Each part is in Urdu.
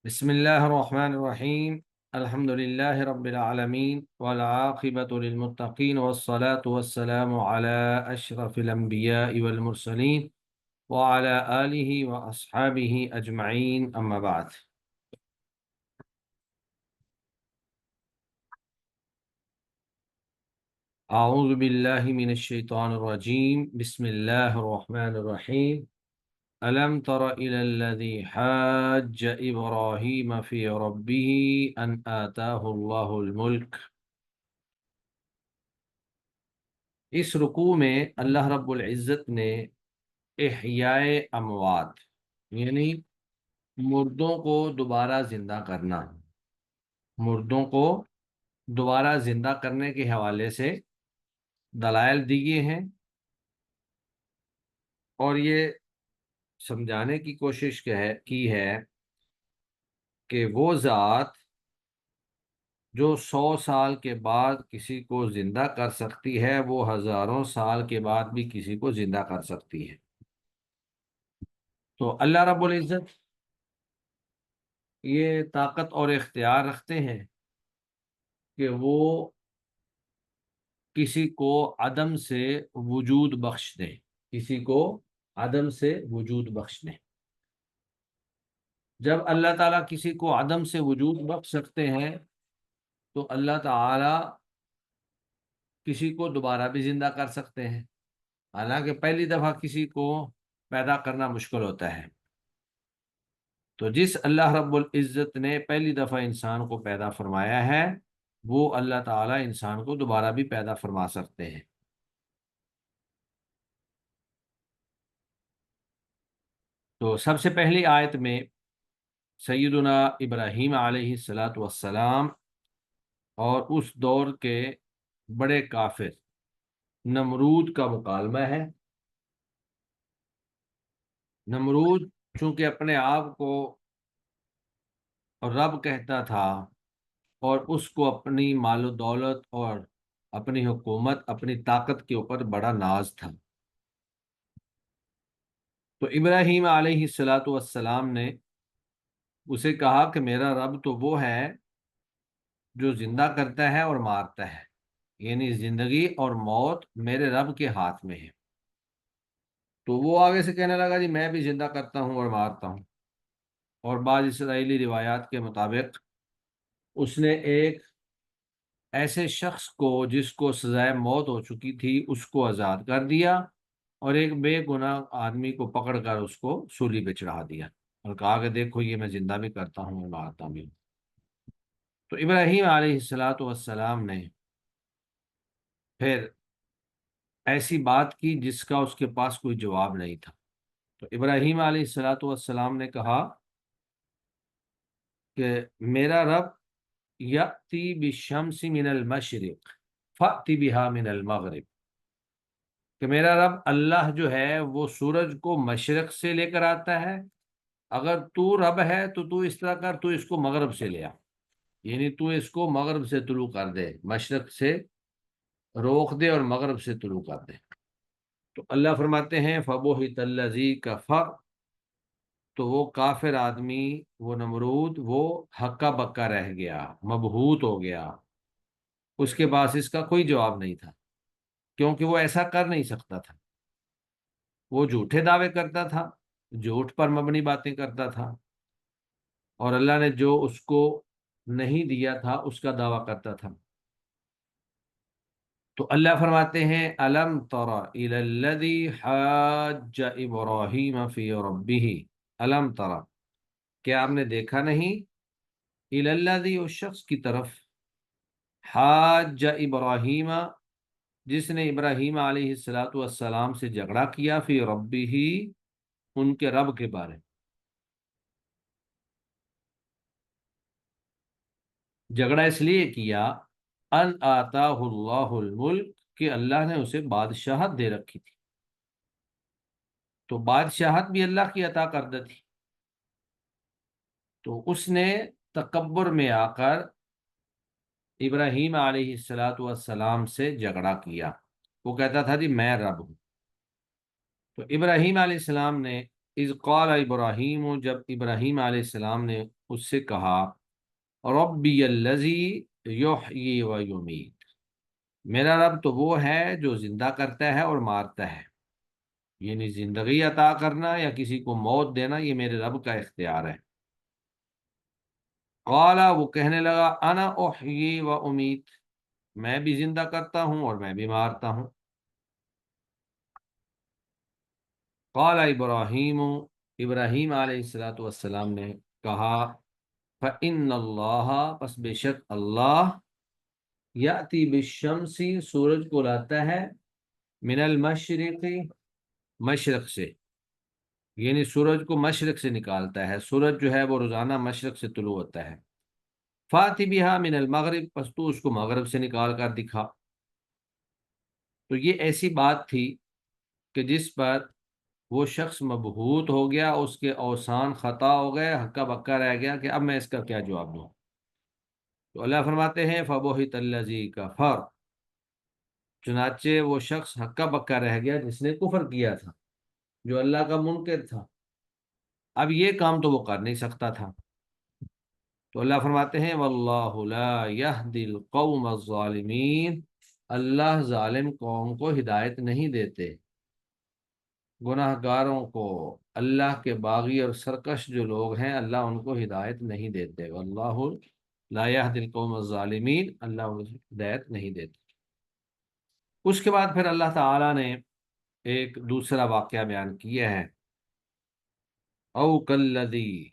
بسم الله الرحمن الرحيم. الحمد لله رب العالمين والعاقبة للمتقين والصلاة والسلام على أشرف الأنبياء والمرسلين وعلى آله وأصحابه أجمعين، أما بعد. أعوذ بالله من الشيطان الرجيم. بسم الله الرحمن الرحيم. ألم تر إلى الذي حاج إبراهيم في ربه أن آتاه الله الملك. اس رکوع میں اللہ رب العزت نے احیاء اموات یعنی مردوں کو دوبارہ زندہ کرنا، مردوں کو دوبارہ زندہ کرنے کے حوالے سے دلائل دیے ہیں، اور یہ سمجھانے کی کوشش کی ہے کہ وہ ذات جو 100 سال کے بعد کسی کو زندہ کر سکتی ہے، وہ ہزاروں سال کے بعد بھی کسی کو زندہ کر سکتی ہے۔ تو اللہ رب العزت یہ طاقت اور اختیار رکھتے ہیں کہ وہ کسی کو عدم سے وجود بخش دیں، کسی کو عدم سے وجود بخش دیں۔ جب اللہ تعالیٰ کسی کو عدم سے وجود بخش سکتے ہیں تو اللہ تعالیٰ کسی کو دوبارہ بھی زندہ کر سکتے ہیں، حالانکہ پہلی دفعہ کسی کو پیدا کرنا مشکل ہوتا ہے۔ تو جس اللہ رب العزت نے پہلی دفعہ انسان کو پیدا فرمایا ہے، وہ اللہ تعالیٰ انسان کو دوبارہ بھی پیدا فرما سکتے ہیں۔ تو سب سے پہلی آیت میں سیدنا ابراہیم علیہ السلام اور اس دور کے بڑے کافر نمرود کا مکالمہ ہے۔ نمرود چونکہ اپنے آپ کو رب کہتا تھا اور اس کو اپنی مال و دولت اور اپنی حکومت، اپنی طاقت کے اوپر بڑا ناز تھا، تو ابراہیم علیہ السلام نے اسے کہا کہ میرا رب تو وہ ہے جو زندہ کرتا ہے اور مارتا ہے، یعنی زندگی اور موت میرے رب کے ہاتھ میں ہے۔ تو وہ آگے سے کہنے لگا جی میں بھی زندہ کرتا ہوں اور مارتا ہوں، اور بعض اسرائیلی روایات کے مطابق اس نے ایک ایسے شخص کو جس کو سزائے موت ہو چکی تھی اس کو آزاد کر دیا، اور ایک بے گناہ آدمی کو پکڑ کر اس کو سولی پہ چڑھا دیا اور کہا کہ دیکھو یہ میں زندہ بھی کرتا ہوں اور مارتا بھی ہوں۔ تو ابراہیم علیہ السلام نے پھر ایسی بات کی جس کا اس کے پاس کوئی جواب نہیں تھا۔ تو ابراہیم علیہ السلام نے کہا کہ میرا رب یأتی بالشمس من المشرق فأتی بہا من المغرب، کہ میرا رب اللہ جو ہے وہ سورج کو مشرق سے لے کر آتا ہے، اگر تو رب ہے تو اس طرح کر، تو اس کو مغرب سے لے آ، یعنی تو اس کو مغرب سے طلوع کر دے، مشرق سے روک دے اور مغرب سے طلوع کر دے۔ تو اللہ فرماتے ہیں فَبُہِتَ الَّذِي كَفَرَ، تو وہ کافر آدمی، وہ نمرود، وہ ہکا بکا رہ گیا، مبہوت ہو گیا، اس کے پاس اس کا کوئی جواب نہیں تھا، کیونکہ وہ ایسا کر نہیں سکتا تھا، وہ جھوٹے دعوے کرتا تھا، جھوٹ پر مبنی باتیں کرتا تھا، اور اللہ نے جو اس کو نہیں دیا تھا اس کا دعویٰ کرتا تھا۔ تو اللہ فرماتے ہیں الم تر الی الذی حاج ابراہیم فی ربہ، الم تر، کیا آپ نے دیکھا نہیں، الی الذی، اس شخص کی طرف، حاج ابراہیم، جس نے ابراہیم علیہ السلام سے جھگڑا کیا، فی ربہ، ان کے رب کے بارے میں۔ جھگڑا اس لیے کیا ان آتاہ اللہ الملک، کہ اللہ نے اسے بادشاہت دے رکھی تھی، تو بادشاہت بھی اللہ کی عطا کردہ تھی، تو اس نے تکبر میں آ کر ابراہیم علیہ السلام سے جھگڑا کیا، وہ کہتا تھا جی میں رب ہوں۔ تو ابراہیم علیہ السلام نے اذ قال ابراہیم، جب ابراہیم علیہ السلام نے اس سے کہا ربی الذی یحیی و یمیت، میرا رب تو وہ ہے جو زندہ کرتا ہے اور مارتا ہے، یعنی زندگی عطا کرنا یا کسی کو موت دینا یہ میرے رب کا اختیار ہے۔ قال، وہ کہنے لگا انا احیی و امیت، میں بھی زندہ کرتا ہوں اور میں بھی مارتا ہوں۔ قال ابراہیم، ابراہیم علیہ الصلوۃ والسلام نے کہا فإن اللہ، پس بے شک اللہ یأتی بالشمس، سورج کو لاتا ہے من المشرق، مشرق سے، یعنی سورج کو مشرق سے نکالتا ہے، سورج جو ہے وہ روزانہ مشرق سے طلوع ہوتا ہے۔ فاتی بہا من المغرب، پس تو اس کو مغرب سے نکال کر دکھا۔ تو یہ ایسی بات تھی کہ جس پر وہ شخص مبہوت ہو گیا، اس کے اوسان خطا ہو گئے، ہکا بکا رہ گیا کہ اب میں اس کا کیا جواب دوں۔ تو اللہ فرماتے ہیں فبہت الذی کفر، چنانچہ وہ شخص ہکا بکا رہ گیا جس نے کفر کیا تھا، جو اللہ کا منکر تھا، اب یہ کام تو وہ کر نہیں سکتا تھا۔ تو اللہ فرماتے ہیں واللہ لا یہدی القوم الظالمین، اللہ ظالم قوم کو ہدایت نہیں دیتے، گناہ گاروں کو، اللہ کے باغی اور سرکش جو لوگ ہیں اللہ ان کو ہدایت نہیں دیتے، واللہ لا یہدی القوم الظالمین، اللہ ان کو ہدایت نہیں دیتے۔ اس کے بعد پھر اللہ تعالیٰ نے ایک دوسرا واقعہ بیان کیا ہے، او کلذی،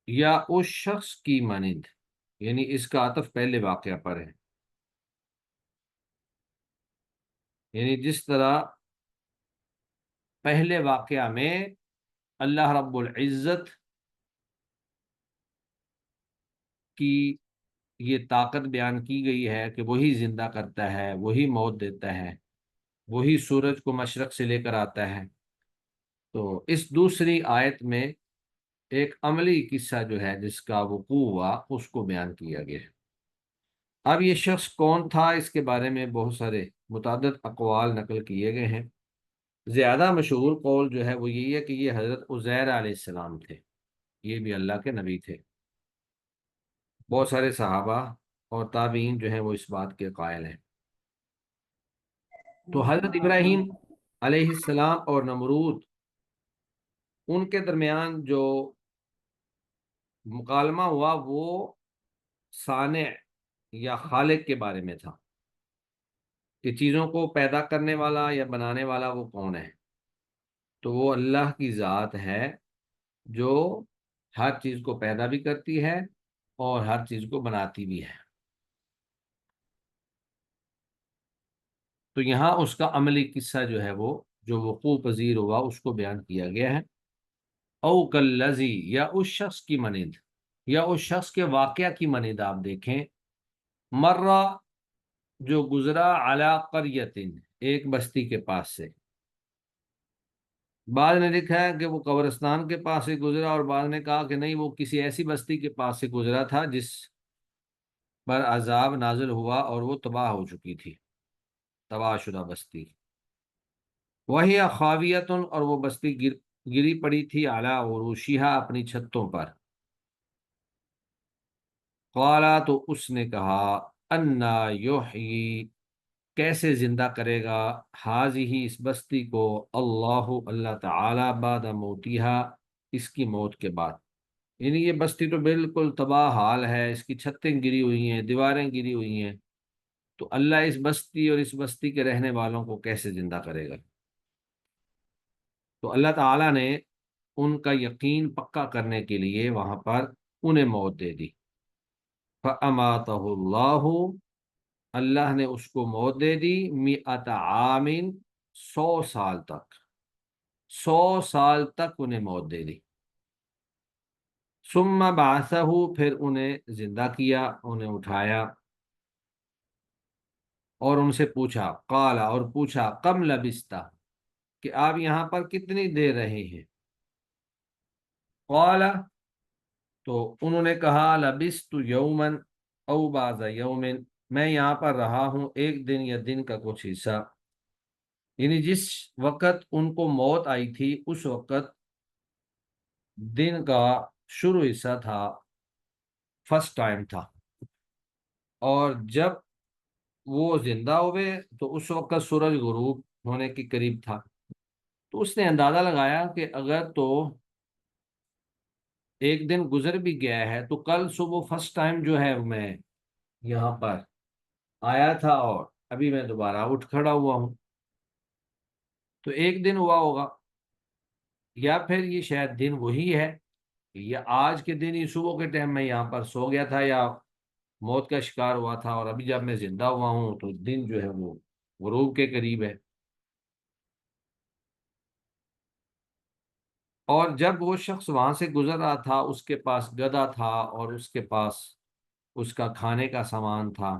یا اس شخص کی مانند، یعنی اس کا عطف پہلے واقعہ پر ہے، یعنی جس طرح پہلے واقعہ میں اللہ رب العزت کی یہ طاقت بیان کی گئی ہے کہ وہی زندہ کرتا ہے، وہی موت دیتا ہے، وہی سورج کو مشرق سے لے کر آتا ہے، تو اس دوسری آیت میں ایک عملی قصہ جو ہے جس کا وقوع ہوا اس کو بیان کیا گیا ہے۔ اب یہ شخص کون تھا، اس کے بارے میں بہت سارے متعدد اقوال نقل کیے گئے ہیں۔ زیادہ مشہور قول جو ہے وہ یہی ہے کہ یہ حضرت عزیر علیہ السلام تھے، یہ بھی اللہ کے نبی تھے۔ بہت سارے صحابہ اور تابعین جو ہیں وہ اس بات کے قائل ہیں۔ تو حضرت ابراہیم علیہ السلام اور نمرود، ان کے درمیان جو مکالمہ ہوا وہ صانع یا خالق کے بارے میں تھا، کہ چیزوں کو پیدا کرنے والا یا بنانے والا وہ کون ہے۔ تو وہ اللہ کی ذات ہے جو ہر چیز کو پیدا بھی کرتی ہے اور ہر چیز کو بناتی بھی ہے۔ تو یہاں اس کا عملی قصہ جو ہے وہ جو وقوع پذیر ہوا اس کو بیان کیا گیا ہے۔ او کلذی، یا اس شخص کی مانند، یا اس شخص کے واقعہ کی مانند آپ دیکھیں، مرہ، جو گزرا، علی قریۃ، ایک بستی کے پاس سے۔ بعض نے لکھا ہے کہ وہ قبرستان کے پاس سے گزرا، اور بعض نے کہا کہ نہیں، وہ کسی ایسی بستی کے پاس سے گزرا تھا جس پر عذاب نازل ہوا اور وہ تباہ ہو چکی تھی، تباہ شدہ بستی۔ وہی خاویتن، اور وہ بستی گری پڑی تھی، علی عروشیہا، اپنی چھتوں پر۔ قالا، تو اس نے کہا انا یحیی، کیسے زندہ کرے گا، حاضی، اس بستی کو، اللہ، اللہ تعالی، بعد موتیہا، اس کی موت کے بعد، یعنی یہ بستی تو بالکل تباہ حال ہے، اس کی چھتیں گری ہوئی ہیں، دیواریں گری ہوئی ہیں، تو اللہ اس بستی اور اس بستی کے رہنے والوں کو کیسے زندہ کرے گا۔ تو اللہ تعالیٰ نے ان کا یقین پکا کرنے کے لیے وہاں پر انہیں موت دے دی۔ فَأَمَاتَهُ اللَّهُ، اللہ نے اس کو موت دے دی، 100 عام، 100 سال تک، 100 سال تک انہیں موت دے دی۔ ثم بعثہ، پھر انہیں زندہ کیا، انہیں اٹھایا اور ان سے پوچھا، قال، اور پوچھا، کم لبثت، کہ آپ یہاں پر کتنی دیر رہے ہیں۔ قال، تو انہوں نے کہا، لبثت یوما او بعض یوم، میں یہاں پر رہا ہوں ایک دن یا دن کا کچھ حصہ، یعنی جس وقت ان کو موت آئی تھی اس وقت دن کا شروع حصہ تھا، فرسٹ ٹائم تھا، اور جب وہ زندہ ہوئے تو اس وقت سورج غروب ہونے کے قریب تھا۔ تو اس نے اندازہ لگایا کہ اگر تو ایک دن گزر بھی گیا ہے تو کل صبح فرسٹ ٹائم جو ہے میں یہاں پر آیا تھا، اور ابھی میں دوبارہ اٹھ کھڑا ہوا ہوں، تو ایک دن ہوا ہوگا، یا پھر یہ شاید دن وہی ہے، یا آج کے دن ہی صبح کے ٹائم میں یہاں پر سو گیا تھا یا موت کا شکار ہوا تھا، اور ابھی جب میں زندہ ہوا ہوں تو دن جو ہے وہ غروب کے قریب ہے۔ اور جب وہ شخص وہاں سے گزر رہا تھا، اس کے پاس گدھا تھا اور اس کے پاس اس کا کھانے کا سامان تھا،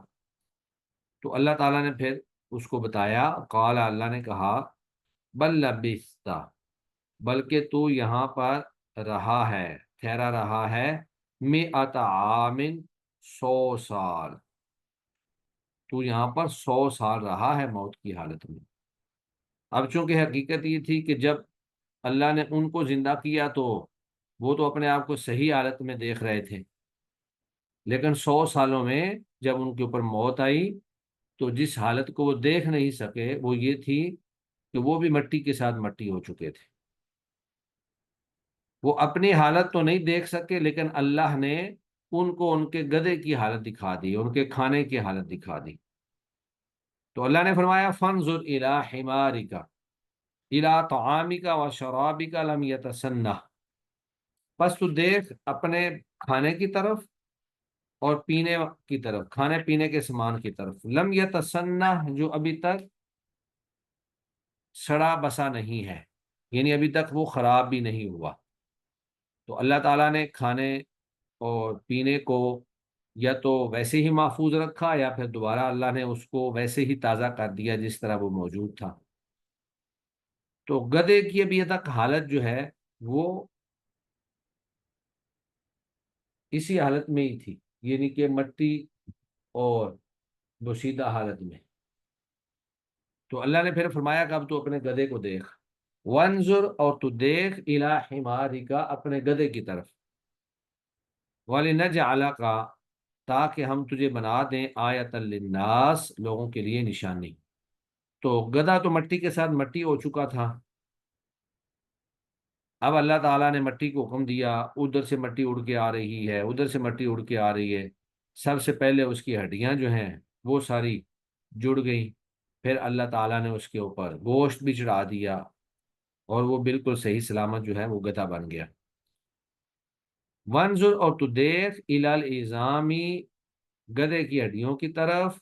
تو اللہ تعالیٰ نے پھر اس کو بتایا، قال، اللہ نے کہا، بل لبثت، بلکہ تو یہاں پر رہا ہے، ٹھہرا رہا ہے، مئۃ عام، 100 سال، تو یہاں پر 100 سال رہا ہے موت کی حالت میں۔ اب چونکہ حقیقت یہ تھی کہ جب اللہ نے ان کو زندہ کیا تو وہ تو اپنے آپ کو صحیح حالت میں دیکھ رہے تھے، لیکن 100 سالوں میں جب ان کے اوپر موت آئی تو جس حالت کو وہ دیکھ نہیں سکے وہ یہ تھی کہ وہ بھی مٹی کے ساتھ مٹی ہو چکے تھے۔ وہ اپنی حالت تو نہیں دیکھ سکے، لیکن اللہ نے ان کو ان کے گدھے کی حالت دکھا دی، ان کے کھانے کی حالت دکھا دی۔ تو اللہ نے فرمایا، فانظر الی حمارک الی طعامک وشرابک لم یتسنہ، بس تو دیکھ اپنے کھانے کی طرف اور پینے کی طرف، کھانے پینے کے سامان کی طرف، لم یتسنہ، جو ابھی تک سڑا بسا نہیں ہے، یعنی ابھی تک وہ خراب بھی نہیں ہوا۔ تو اللہ تعالیٰ نے کھانے اور پینے کو یا تو ویسے ہی محفوظ رکھا، یا پھر دوبارہ اللہ نے اس کو ویسے ہی تازہ کر دیا جس طرح وہ موجود تھا۔ تو گدھے کی ابھی تک حالت جو ہے وہ اسی حالت میں ہی تھی، یعنی کہ مٹی اور بوسیدہ حالت میں۔ تو اللہ نے پھر فرمایا کہ اب تو اپنے گدھے کو دیکھ، وانظر، اور تو دیکھ، الی حمارک، اپنے گدھے کی طرف، وَلِنَجْعَلَكَ، تاکہ ہم تجھے بنا دیں، آیۃ للناس، لوگوں کے لیے نشانی۔ تو گدھا تو مٹی کے ساتھ مٹی ہو چکا تھا، اب اللہ تعالیٰ نے مٹی کو حکم دیا، ادھر سے مٹی اڑ کے آ رہی ہے، ادھر سے مٹی اڑ کے آ رہی ہے، سب سے پہلے اس کی ہڈیاں جو ہیں وہ ساری جڑ گئیں، پھر اللہ تعالیٰ نے اس کے اوپر گوشت بھی چڑھا دیا، اور وہ بالکل صحیح سلامت جو ہے وہ گدھا بن گیا۔ وانظر، اور تو دیکھ، الی العظام، گدھے کی ہڈیوں کی طرف،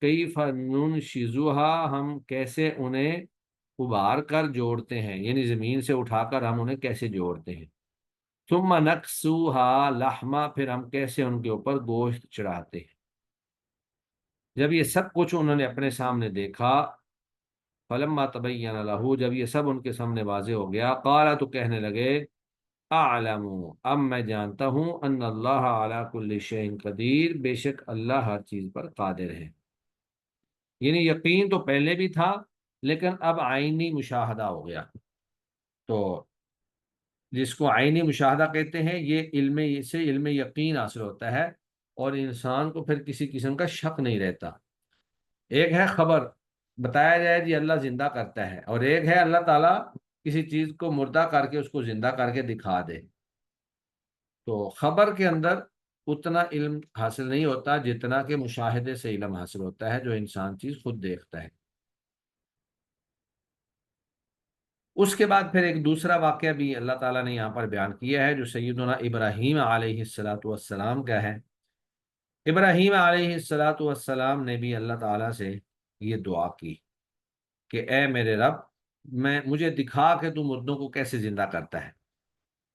کیف ننشزها، ہم کیسے انہیں ابھار کر جوڑتے ہیں، یعنی زمین سے اٹھا کر ہم انہیں کیسے جوڑتے ہیں، ثم نکسوها لحما، پھر ہم کیسے ان کے اوپر گوشت چڑھاتے ہیں۔ جب یہ سب کچھ انہوں نے اپنے سامنے دیکھا، فلما تبین لہ، جب یہ سب ان کے سامنے واضح ہو گیا، قال، تو کہنے لگے، اعلم، اب میں جانتا ہوں، ان اللہ علی کل شیء قدیر، بے شک اللہ ہر چیز پر قادر ہے۔ یعنی یقین تو پہلے بھی تھا، لیکن اب عینی مشاہدہ ہو گیا۔ تو جس کو عینی مشاہدہ کہتے ہیں، یہ علم، اس سے علم یقین حاصل ہوتا ہے، اور انسان کو پھر کسی قسم کا شک نہیں رہتا۔ ایک ہے خبر، بتایا جائے جی اللہ زندہ کرتا ہے، اور ایک ہے اللہ تعالیٰ کسی چیز کو مردہ کر کے اس کو زندہ کر کے دکھا دے۔ تو خبر کے اندر اتنا علم حاصل نہیں ہوتا جتنا کہ مشاہدے سے علم حاصل ہوتا ہے، جو انسان چیز خود دیکھتا ہے۔ اس کے بعد پھر ایک دوسرا واقعہ بھی اللہ تعالیٰ نے یہاں پر بیان کیا ہے، جو سیدنا ابراہیم علیہ السلام کا ہے۔ ابراہیم علیہ السلام نے بھی اللہ تعالیٰ سے یہ دعا کی کہ اے میرے رب، مجھے دکھا کہ تو مردوں کو کیسے زندہ کرتا ہے۔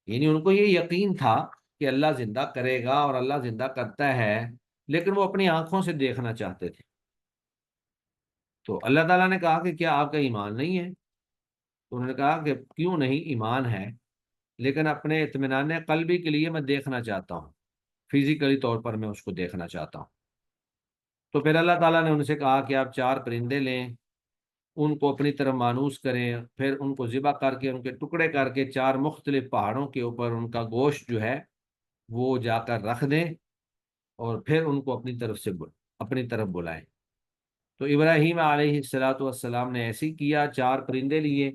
یعنی ان کو یہ یقین تھا کہ اللہ زندہ کرے گا اور اللہ زندہ کرتا ہے، لیکن وہ اپنی آنکھوں سے دیکھنا چاہتے تھے۔ تو اللہ تعالیٰ نے کہا کہ کیا آپ کا ایمان نہیں ہے؟ تو انہوں نے کہا کہ کیوں نہیں، ایمان ہے، لیکن اپنے اطمینان قلبی کے لیے میں دیکھنا چاہتا ہوں، فزیکلی طور پر میں اس کو دیکھنا چاہتا ہوں۔ تو پھر اللہ تعالیٰ نے ان سے کہا کہ آپ 4 پرندے لیں، ان کو اپنی طرف مانوس کریں، پھر ان کو ذبح کر کے ان کے ٹکڑے کر کے 4 مختلف پہاڑوں کے اوپر ان کا گوشت جو ہے وہ جا کر رکھ دیں، اور پھر ان کو اپنی طرف بلائیں۔ تو ابراہیم علیہ الصلوۃ والسلام نے ایسے ہی کیا، 4 پرندے لیے۔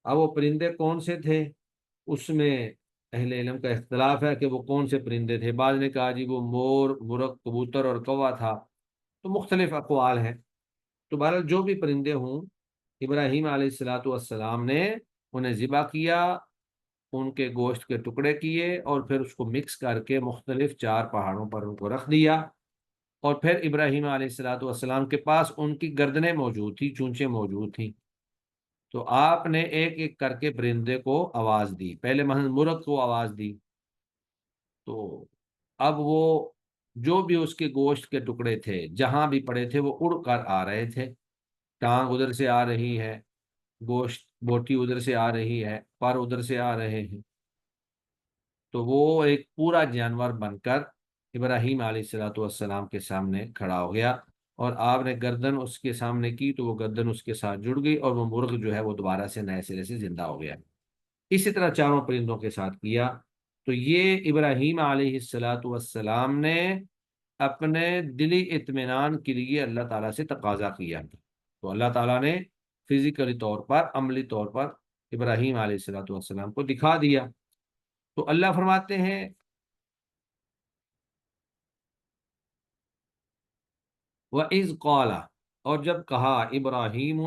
اب وہ پرندے کون سے تھے، اس میں اہل علم کا اختلاف ہے کہ وہ کون سے پرندے تھے۔ بعض نے کہا جی وہ مور، مرغ، کبوتر اور کوا تھا، تو مختلف اقوال ہیں۔ تو بہرحال جو بھی پرندے ہوں، ابراہیم علیہ الصلوۃ والسلام نے انہیں ذبح کیا، ان کے گوشت کے ٹکڑے کیے، اور پھر اس کو مکس کر کے مختلف 4 پہاڑوں پر ان کو رکھ دیا۔ اور پھر ابراہیم علیہ الصلوۃ والسلام کے پاس ان کی گردنیں موجود تھیں، چونچیں موجود تھیں، تو آپ نے ایک ایک کر کے پرندے کو آواز دی۔ پہلے مثلا مرغ کو آواز دی، تو اب وہ جو بھی اس کے گوشت کے ٹکڑے تھے جہاں بھی پڑے تھے وہ اڑ کر آ رہے تھے۔ ٹانگ ادھر سے آ رہی ہے، گوشت بوٹی ادھر سے آ رہی ہے، پر ادھر سے آ رہے ہیں، تو وہ ایک پورا جانور بن کر ابراہیم علیہ الصلوۃ والسلام کے سامنے کھڑا ہو گیا، اور آپ نے گردن اس کے سامنے کی تو وہ گردن اس کے ساتھ جڑ گئی، اور وہ مرغ جو ہے وہ دوبارہ سے نئے سرے سے زندہ ہو گیا۔ اسی طرح 4 پرندوں کے ساتھ کیا۔ تو یہ ابراہیم علیہ الصلوۃ والسلام نے اپنے دلی اطمینان کے لیے اللہ تعالیٰ سے تقاضا کیا، تو اللہ تعالیٰ نے فزیکلی طور پر، عملی طور پر ابراہیم علیہ الصلوۃ والسلام کو دکھا دیا۔ تو اللہ فرماتے ہیں وَإِذْ قَالَ، اور جب کہا ابراہیم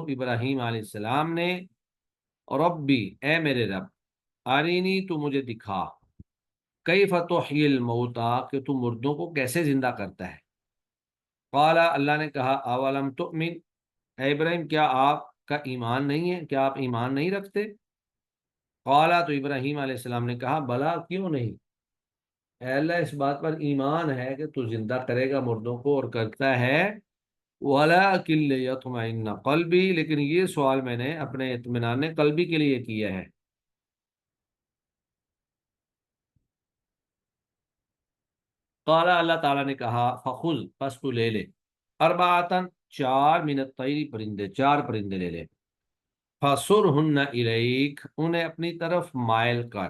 علیہ السلام نے، ربی، اے میرے رب، آرینی، تو مجھے دکھا، کیف تحیی الموتا، کہ تو مردوں کو کیسے زندہ کرتا ہے۔ قال، اللہ نے کہا، اولم تؤمن، اے ابراہیم کیا آپ کا ایمان نہیں ہے، کیا آپ ایمان نہیں رکھتے۔ قال، تو ابراہیم علیہ السلام نے کہا، بلا، کیوں نہیں، اے اللہ اس بات پر ایمان ہے کہ تو زندہ کرے گا مردوں کو، اور کرتا ہے، وَلَٰكِن لِيَطْمَئِنَّ قَلْبِي، لیکن یہ سوال میں نے اپنے اطمینان قلبی کے لیے کیا ہے۔ قال، اللہ تعالیٰ نے کہا، فخذ، پس تو لے لے، اربعتن، 4 من الطیر، پرندے، 4 پرندے لے لے، فَصُرْهُنَّ إِلَيْكَ، انہیں اپنی طرف مائل کر۔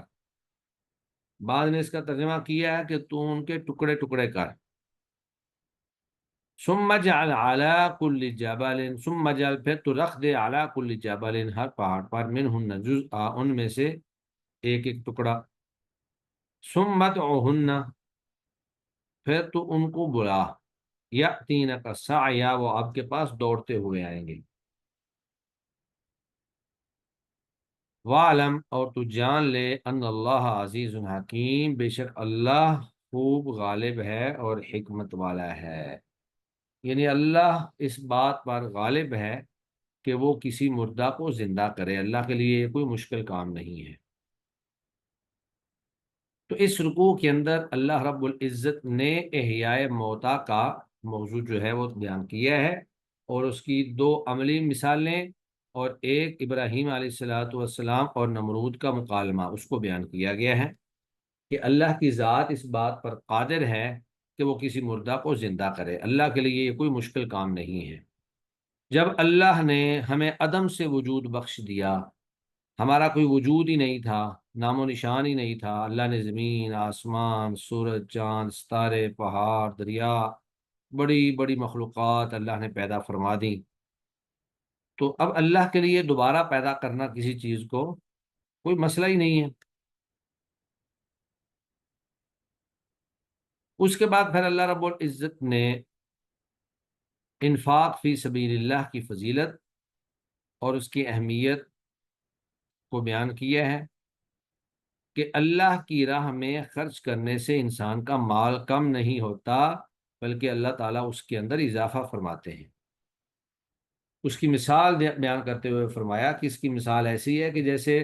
بعض نے اس کا ترجمہ کیا ہے کہ تو ان کے ٹکڑے ٹکڑے کر۔ ثم اجعل على كل جبل، ثم اجعل، پھر تو رکھ دے، على كل جبل، ہر پہاڑ پر، منہن، جزءا، ان میں سے ایک ایک ٹکڑا، ثم ادعوہن، پھر تو ان کو بلا، یأتینک سعیا، وہ آپ کے پاس دوڑتے ہوئے آئیں گے۔ وَعْلَمْ، اور تو جان لے، ان اللہ عزیز حکیم، بے شک اللہ خوب غالب ہے اور حکمت والا ہے۔ یعنی اللہ اس بات پر غالب ہے کہ وہ کسی مردہ کو زندہ کرے، اللہ کے لیے یہ کوئی مشکل کام نہیں ہے۔ تو اس رکوع کے اندر اللہ رب العزت نے احیاء موتا کا موضوع جو ہے وہ بیان کیا ہے، اور اس کی 2 عملی مثالیں، اور ایک ابراہیم علیہ الصلوۃ والسلام اور نمرود کا مکالمہ، اس کو بیان کیا گیا ہے کہ اللہ کی ذات اس بات پر قادر ہے کہ وہ کسی مردہ کو زندہ کرے، اللہ کے لیے یہ کوئی مشکل کام نہیں ہے۔ جب اللہ نے ہمیں عدم سے وجود بخش دیا، ہمارا کوئی وجود ہی نہیں تھا، نام و نشان ہی نہیں تھا، اللہ نے زمین، آسمان، سورج، چاند، ستارے، پہاڑ، دریا، بڑی بڑی مخلوقات اللہ نے پیدا فرما دی، تو اب اللہ کے لیے دوبارہ پیدا کرنا کسی چیز کو کوئی مسئلہ ہی نہیں ہے۔ اس کے بعد پھر اللہ رب العزت نے انفاق فی سبیل اللہ کی فضیلت اور اس کی اہمیت کو بیان کیا ہے کہ اللہ کی راہ میں خرچ کرنے سے انسان کا مال کم نہیں ہوتا، بلکہ اللہ تعالیٰ اس کے اندر اضافہ فرماتے ہیں۔ اس کی مثال بیان کرتے ہوئے فرمایا کہ اس کی مثال ایسی ہے کہ جیسے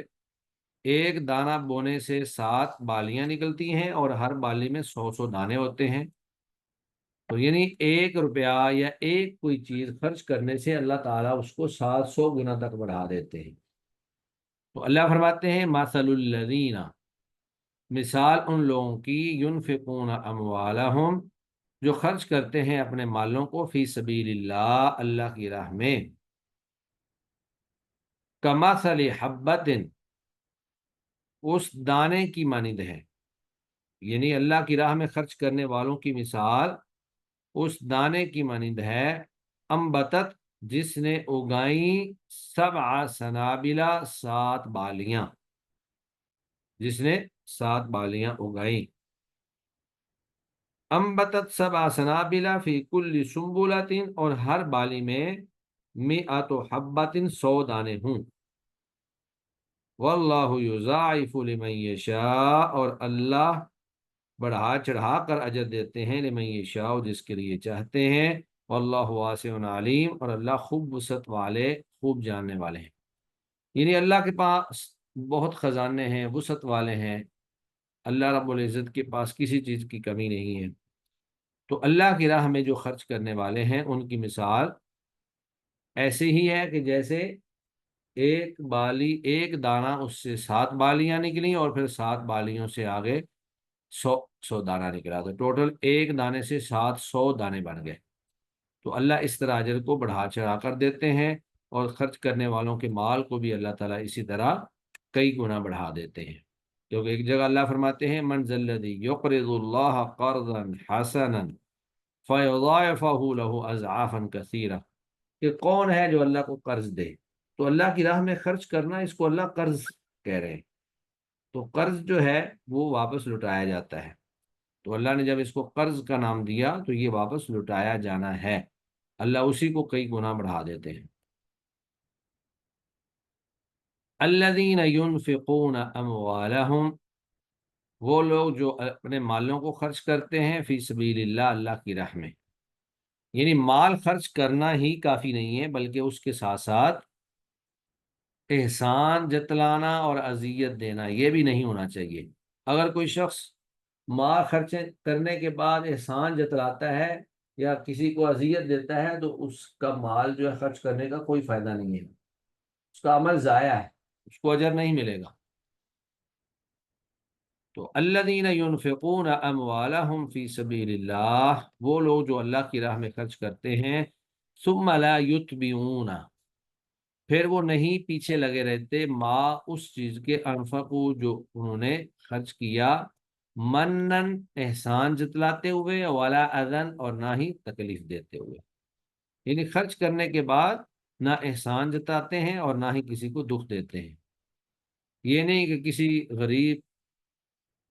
ایک دانہ بونے سے 7 بالیاں نکلتی ہیں، اور ہر بالی میں 100 دانے ہوتے ہیں، تو یعنی 1 روپیہ یا ایک کوئی چیز خرچ کرنے سے اللہ تعالیٰ اس کو 700 گنا تک بڑھا دیتے ہیں۔ تو اللہ فرماتے ہیں، مثل الذین، مثال ان لوگوں کی، ینفقون اموالہم، جو خرچ کرتے ہیں اپنے مالوں کو، فی سبیل اللہ، اللہ کی راہ میں، کمثل حبۃ، اس دانے کی مانند ہے، یعنی اللہ کی راہ میں خرچ کرنے والوں کی مثال اس دانے کی مانند ہے، انبتت جس نے اگائیں، سبع سنابلا 7 بالیاں، جس نے 7 بالیاں اگائیں، انبتت سبع سنابلا فی کل سنبلۃ، اور ہر بالی میں مئۃ حبۃ 100 دانے ہوں، واللہ یضاعف لمن یشاء، اور اللہ بڑھا چڑھا کر اجر دیتے ہیں لمن یشاء، جس کے لیے چاہتے ہیں، واللہ واسع علیم، اور اللہ خوب وسعت والے، خوب جاننے والے ہیں۔ یعنی اللہ کے پاس بہت خزانے ہیں، وسعت والے ہیں، اللہ رب العزت کے پاس کسی چیز کی کمی نہیں ہے۔ تو اللہ کی راہ میں جو خرچ کرنے والے ہیں ان کی مثال ایسے ہی ہے کہ جیسے ایک بالی، ایک دانہ، اس سے 7 بالیاں نکلیں، اور پھر 7 بالیوں سے آگے 100 دانہ نکلا، تو ٹوٹل ایک دانے سے 700 دانے بن گئے۔ تو اللہ اس طرح اجر کو بڑھا چڑھا کر دیتے ہیں، اور خرچ کرنے والوں کے مال کو بھی اللہ تعالیٰ اسی طرح کئی گنا بڑھا دیتے ہیں۔ کیونکہ ایک جگہ اللہ فرماتے ہیں من ذا الذی یقرض اللہ قرضا حسنا فیضاعفہ لہ اضعافا کثیرہ، کہ کون ہے جو اللہ کو قرض دے؟ تو اللہ کی راہ میں خرچ کرنا، اس کو اللہ قرض کہہ رہے ہیں۔ تو قرض جو ہے وہ واپس لوٹایا جاتا ہے، تو اللہ نے جب اس کو قرض کا نام دیا تو یہ واپس لوٹایا جانا ہے، اللہ اسی کو کئی گنا بڑھا دیتے ہیں۔ الذین ينفقون اموالہم، وہ لوگ جو اپنے مالوں کو خرچ کرتے ہیں، فی سبیل اللہ، اللہ کی راہ میں، یعنی مال خرچ کرنا ہی کافی نہیں ہے، بلکہ اس کے ساتھ ساتھ احسان جتلانا اور اذیت دینا یہ بھی نہیں ہونا چاہیے۔ اگر کوئی شخص مال خرچ کرنے کے بعد احسان جتلاتا ہے یا کسی کو اذیت دیتا ہے تو اس کا مال جو ہے خرچ کرنے کا کوئی فائدہ نہیں ہے، اس کا عمل ضائع ہے، اس کو اجر نہیں ملے گا۔ تو الذین ينفقون اموالہم فی سبیل اللہ، وہ لوگ جو اللہ کی راہ میں خرچ کرتے ہیں، ثم لا یتبعون، پھر وہ نہیں پیچھے لگے رہتے، ما اس چیز کے، انفقو جو انہوں نے خرچ کیا، منن احسان جتلاتے ہوئے، ولا اذن اور نہ ہی تکلیف دیتے ہوئے، یعنی خرچ کرنے کے بعد نہ احسان جتاتے ہیں اور نہ ہی کسی کو دکھ دیتے ہیں۔ یہ نہیں کہ کسی غریب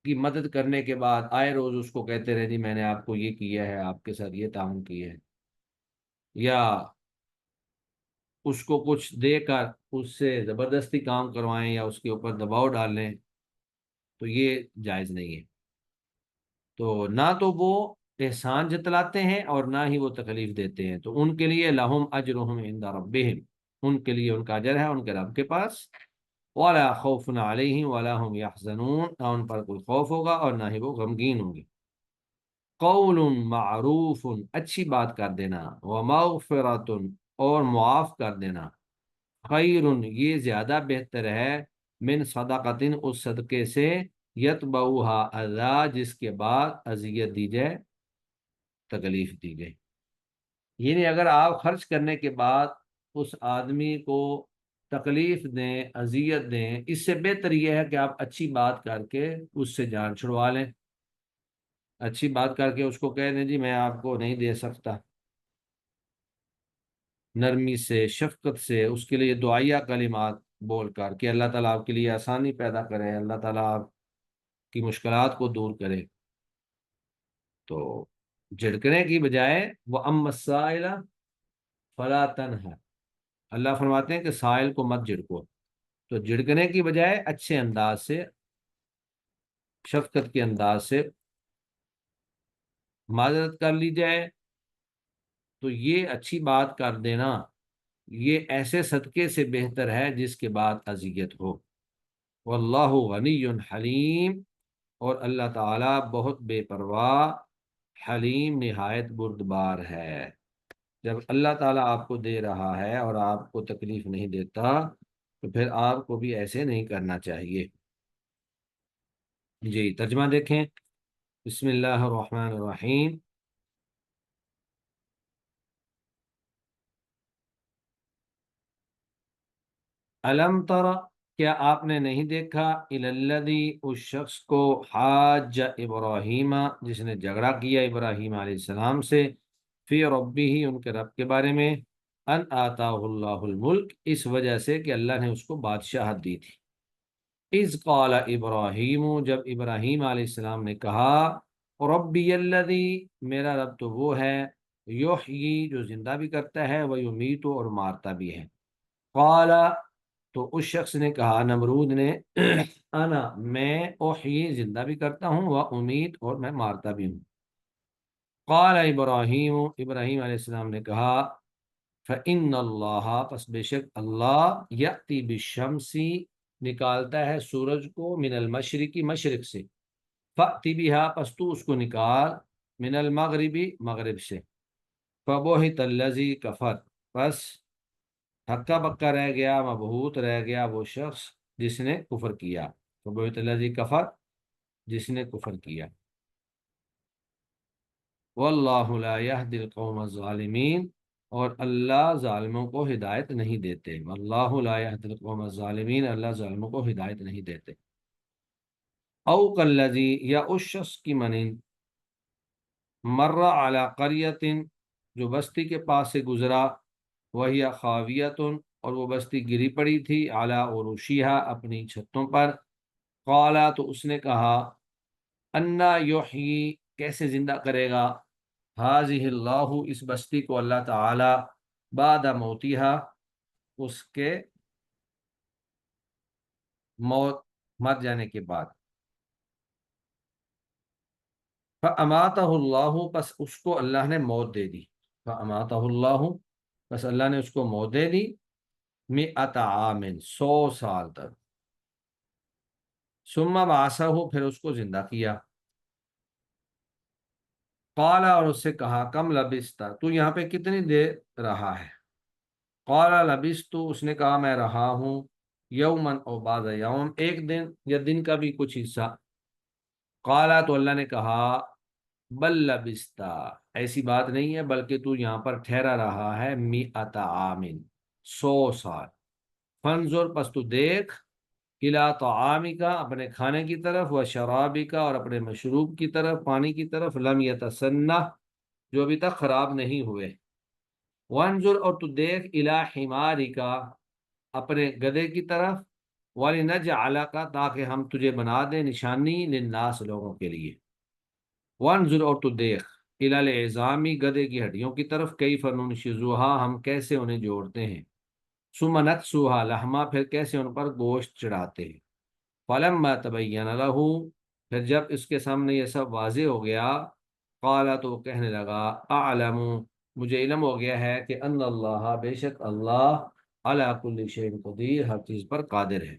کی مدد کرنے کے بعد آئے روز اس کو کہتے رہے جی میں نے آپ کو یہ کیا ہے، آپ کے ساتھ یہ تعاون کیا ہے، یا اس کو کچھ دے کر اس سے زبردستی کام کروائیں یا اس کے اوپر دباؤ ڈالیں، تو یہ جائز نہیں ہے۔ تو نہ تو وہ احسان جتلاتے ہیں اور نہ ہی وہ تکلیف دیتے ہیں، تو ان کے لیے لہم اجرہم عند ربہم، ان کے لیے ان کا اجر ہے ان کے رب کے پاس، ولا خوف علیہم ولا هم یحزنون، نہ ان پر کوئی خوف ہوگا اور نہ ہی وہ غمگین ہوں گے۔ قول معروف، اچھی بات کر دینا، ومغفرۃ، اور معاف کر دینا، خیر، یہ زیادہ بہتر ہے، من صدقۃ، اس صدقے سے، یتبعھا اذی، جس کے بعد اذیت دی جائے، تکلیف دی جائے۔ یعنی اگر آپ خرچ کرنے کے بعد اس آدمی کو تکلیف دیں، اذیت دیں، اس سے بہتر یہ ہے کہ آپ اچھی بات کر کے اس سے جان چھڑوا لیں، اچھی بات کر کے اس کو کہہ دیں جی میں آپ کو نہیں دے سکتا، نرمی سے، شفقت سے، اس کے لیے دعائیہ کلمات بول کر کہ اللہ تعالیٰ آپ کے لیے آسانی پیدا کرے، اللہ تعالیٰ آپ کی مشکلات کو دور کرے۔ تو جھڑکنے کی بجائے وہ اما السائل فلا تنہر، اللہ فرماتے ہیں کہ سائل کو مت جھڑکو، تو جھڑکنے کی بجائے اچھے انداز سے، شفقت کے انداز سے معذرت کر لی جائے، تو یہ اچھی بات کر دینا یہ ایسے صدقے سے بہتر ہے جس کے بعد اذیت ہو۔ واللہ غنی حلیم، اور اللہ تعالیٰ بہت بے پرواہ، حلیم نہایت بردبار ہے۔ جب اللہ تعالیٰ آپ کو دے رہا ہے اور آپ کو تکلیف نہیں دیتا تو پھر آپ کو بھی ایسے نہیں کرنا چاہیے۔ جی ترجمہ دیکھیں، بسم اللہ الرحمن الرحیم۔ علم تر، کیا آپ نے نہیں دیکھا الذی اس شخص کو حاج ابراہیم جس نے جھگڑا کیا ابراہیم علیہ السلام سے فی ربہ ان کے رب کے بارے میں ان آتاہ اللہ الملک اس وجہ سے کہ اللہ نے اس کو بادشاہت دی تھی اذ قال ابراہیم جب ابراہیم علیہ السلام نے کہا ربی الذی میرا رب تو وہ ہے یحیی جو زندہ بھی کرتا ہے وہ یمیت اور مارتا بھی ہے قال تو اس شخص نے کہا نمرود نے انا میں احیی زندہ بھی کرتا ہوں و امید اور میں مارتا بھی ہوں قال ابراہیم ابراہیم علیہ السلام نے کہا فإن اللہ پس بے شک اللہ یأتی بالشمس نکالتا ہے سورج کو من المشرقی مشرق سے فأتی بہا پس تو اس کو نکال من المغربی مغرب سے فبہت الذی کفر پس ہکا بکا رہ گیا مبہوت رہ گیا وہ شخص جس نے کفر کیا فبہت الذی کفر جس نے کفر کیا واللہ لا یہدی القوم الظالمین اور اللہ ظالموں کو ہدایت نہیں دیتے واللہ لا یہدی القوم الظالمین اللہ ظالموں کو ہدایت نہیں دیتے او کالذی یا اس شخص کی مانند مر علی قریۃ جو بستی کے پاس سے گزرا وہی خاویۃ اور وہ بستی گری پڑی تھی علی عروشیہا اپنی چھتوں پر قالا تو اس نے کہا انا یحیی کیسے زندہ کرے گا حاذہ اللہ اس بستی کو اللہ تعالی بعد موتیہا اس کے موت مر جانے کے بعد فاماتہ اللہ پس اس کو اللہ نے موت دے دی فاماتہ اللہ پس اللہ نے اس کو موت دے دی مئۃ عام 100 سال تک ثم بعثہ پھر اس کو زندہ کیا قال اور اس سے کہا کم لبثت تو یہاں پہ کتنی دیر رہا ہے قال لبثت اس نے کہا میں رہا ہوں یوما او بعض یوم ایک دن یا دن کا بھی کچھ حصہ قال تو اللہ نے کہا بل لبثت ایسی بات نہیں ہے بلکہ تو یہاں پر ٹھہرا رہا ہے مئۃ عام 100 سال فانظر پس تو دیکھ الا طعامک اپنے کھانے کی طرف و شرابک اور اپنے مشروب کی طرف پانی کی طرف لم یتسنہ جو ابھی تک خراب نہیں ہوئے وانظر اور تو دیکھ الی حمارک اپنے گدھے کی طرف ولنجعلک تاکہ ہم تجھے بنا دیں نشانی للناس لوگوں کے لیے وانظر اور تو دیکھ الی العظام گدھے کی ہڈیوں کی طرف کیف ننشزها ہم کیسے انہیں جوڑتے ہیں ثم نکسوها لحما پھر کیسے ان پر گوشت چڑھاتے ہیں فلما تبین له پھر جب اس کے سامنے یہ سب واضح ہو گیا قال تو وہ کہنے لگا اعلم مجھے علم ہو گیا ہے کہ ان اللہ بے شک اللہ علی کل شیء قدیر ہر چیز پر قادر ہے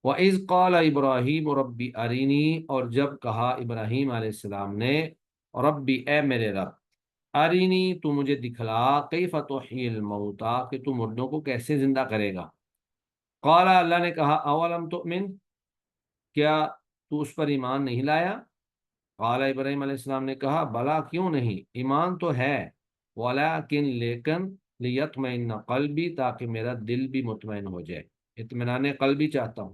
وَإِذْ قَالَ إِبْرَاهِيمُ رَبِّ أَرِنِي اور جب کہا ابراہیم علیہ السلام نے ربی اے میرے رب ارینی تو مجھے دکھلا کیف تحیی الموتى کہ تو مردوں کو کیسے زندہ کرے گا قال اللہ نے کہا اولم تؤمن کیا تو اس پر ایمان نہیں لایا قال ابراہیم علیہ السلام نے کہا بلا کیوں نہیں ایمان تو ہے ولیکن لیکن لیطمئن قلبی تاکہ میرا دل بھی مطمئن ہو جائے اطمینان قلبی چاہتا ہوں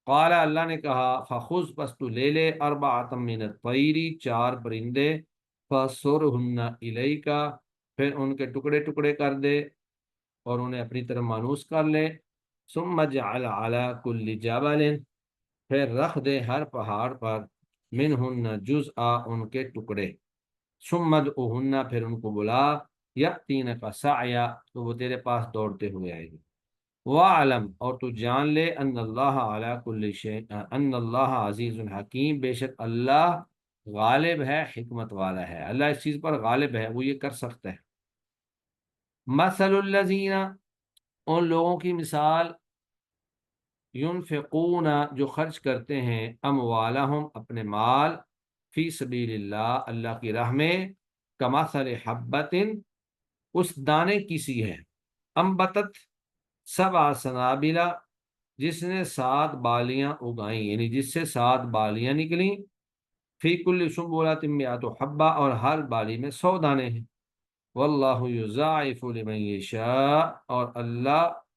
قال اللہ نے کہا فخذ پس تو لے لے اربعۃ من الطیر 4 پرندے فصرہن الیک پھر ان کے ٹکڑے ٹکڑے کر دے اور انہیں اپنی طرف مانوس کر لے ثم اجعل علی کل جبل پھر رکھ دے ہر پہاڑ پر منہن جزءا ان کے ٹکڑے ثم ادعوہن پھر ان کو بلا یأتینک سعیا تو وہ تیرے پاس دوڑتے ہوئے آئے گی وَعَلَمْ اور تو جان لے ان اللہ علی کل شیء ان اللہ عزیز حکیم بے شک اللہ غالب ہے حکمت والا ہے اللہ اس چیز پر غالب ہے وہ یہ کر سکتا ہے مثل الذین ان لوگوں کی مثال ينفقون جو خرچ کرتے ہیں اموالہم اپنے مال فی سبیل اللہ اللہ کی راہ میں کمثل حبۃ اس دانے کی سی ہے انبتت 7 سنابلا جس نے 7 بالیاں اگائیں یعنی جس سے 7 بالیاں نکلیں فی کل سنبلۃ مئۃ حبہ اور ہر بالی میں 100 دانے ہیں واللہ یضاعف لمن یشاء اور اللہ